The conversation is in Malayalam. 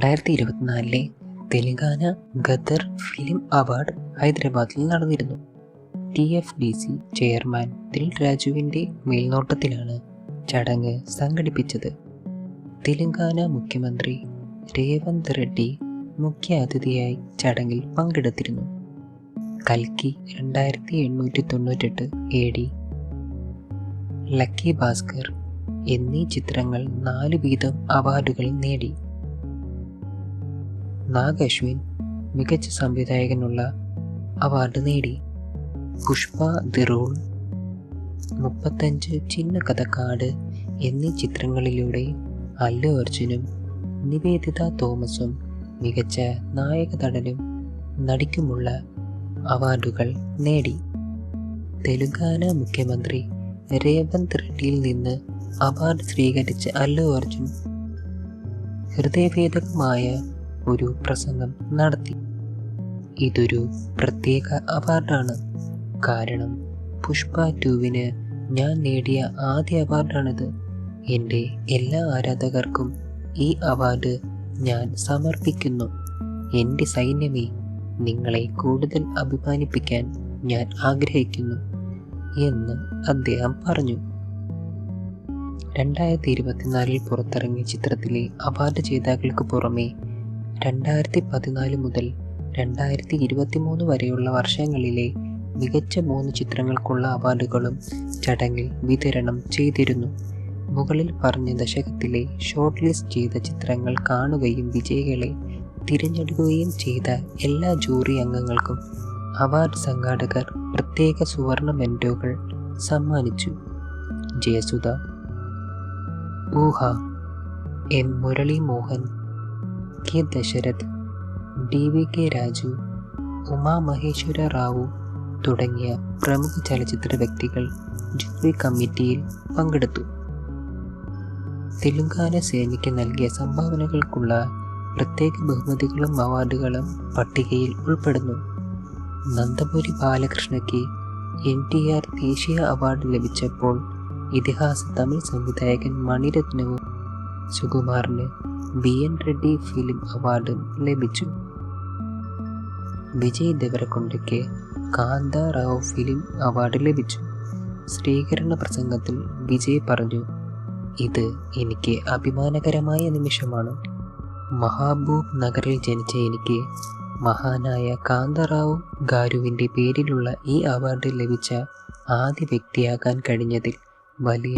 2024 തെലങ്കാന ഗദർ ഫിലിം അവാർഡ് ഹൈദരാബാദിൽ നടന്നിരുന്നു. TFDC ചെയർമാൻ ദിൽ രാജുവിൻ്റെ മേൽനോട്ടത്തിലാണ് ചടങ്ങ് സംഘടിപ്പിച്ചത്. തെലങ്കാന മുഖ്യമന്ത്രി രേവന്ത് റെഡ്ഡി മുഖ്യ അതിഥിയായി ചടങ്ങിൽ പങ്കെടുത്തിരുന്നു. കൽക്കി 2898 AD, ലക്കി ഭാസ്കർ എന്നീ ചിത്രങ്ങൾ 4 വീതം അവാർഡുകൾ നേടി. നാഗ് അശ്വിൻ മികച്ച സംവിധായകനുള്ള അവാർഡ് നേടി. പുഷ്പ ദി റൂൾ, 35 ചിന്ന കഥക്കാട് എന്നീ ചിത്രങ്ങളിലൂടെ അല്ലു അർജുനും നിവേദിത തോമസും മികച്ച നായക നടനും നടിക്കുമുള്ള അവാർഡുകൾ നേടി. തെലുങ്കാന മുഖ്യമന്ത്രി രേവന്ത് റെഡ്ഡിയിൽ നിന്ന് അവാർഡ് സ്വീകരിച്ച അല്ലു അർജുൻ ഹൃദയഭേദകമായ ഒരു പ്രസംഗം നടത്തി. ഇതൊരു പ്രത്യേക അവാർഡാണ്, കാരണം പുഷ്പ 2-ന് ഞാൻ നേടിയ ആദ്യ അവാർഡാണിത്. എൻ്റെ എല്ലാ ആരാധകർക്കും ഈ അവാർഡ് ഞാൻ സമർപ്പിക്കുന്നു. എൻ്റെ സൈന്യമേ, നിങ്ങളെ കൂടുതൽ അഭിമാനിപ്പിക്കാൻ ഞാൻ ആഗ്രഹിക്കുന്നു എന്ന് അദ്ദേഹം പറഞ്ഞു. 2024 പുറത്തിറങ്ങിയ ചിത്രത്തിലെ അവാർഡ് ജേതാക്കൾക്ക് പുറമെ 2014 മുതൽ 2023 വരെയുള്ള വർഷങ്ങളിലെ മികച്ച 3 ചിത്രങ്ങൾക്കുള്ള അവാർഡുകളും ചടങ്ങിൽ വിതരണം ചെയ്തിരുന്നു. മുകളിൽ പറഞ്ഞ ദശകത്തിലെ ഷോർട്ട് ലിസ്റ്റ് ചെയ്ത ചിത്രങ്ങൾ കാണുകയും വിജയികളെ തിരഞ്ഞെടുക്കുകയും ചെയ്ത എല്ലാ ജൂറി അംഗങ്ങൾക്കും അവാർഡ് സംഘാടകർ പ്രത്യേക സുവർണ മെൻഡോകൾ സമ്മാനിച്ചു. Jayasudha, ഊഹ, M. Murali Mohan, K. Dasharath, DVK Raju, Uma Maheshwara Rao തുടങ്ങിയ പ്രമുഖ ചലച്ചിത്ര വ്യക്തികൾ ജൂറി കമ്മിറ്റിയിൽ പങ്കെടുത്തു. തെലുങ്കാന സിനിമയ്ക്ക് നൽകിയ സംഭാവനകൾക്കുള്ള പ്രത്യേക ബഹുമതികളും അവാർഡുകളും പട്ടികയിൽ ഉൾപ്പെടുന്നു. നന്ദമുരി ബാലകൃഷ്ണയ്ക്ക് NTR ദേശീയ അവാർഡ് ലഭിച്ചപ്പോൾ ഇതിഹാസ തമിഴ് സംവിധായകൻ മണിരത്നവും സുകുമാറിന് BN റെഡ്ഡി ഫിലിം അവാർഡും ലഭിച്ചു. വിജയ് ദേവരകൊണ്ടയ്ക്ക് കാന്ത റാവു ഫിലിം അവാർഡ് ലഭിച്ചു. സ്വീകരണ പ്രസംഗത്തിൽ വിജയ് പറഞ്ഞു, ഇത് എനിക്ക് അഭിമാനകരമായ നിമിഷമാണ്. മഹാബൂബ് നഗറിൽ ജനിച്ച എനിക്ക് മഹാനായ കാന്തറാവു ഗാരുവിൻ്റെ പേരിലുള്ള ഈ അവാർഡ് ലഭിച്ച ആദ്യ വ്യക്തിയാകാൻ കഴിഞ്ഞതിൽ വലിയ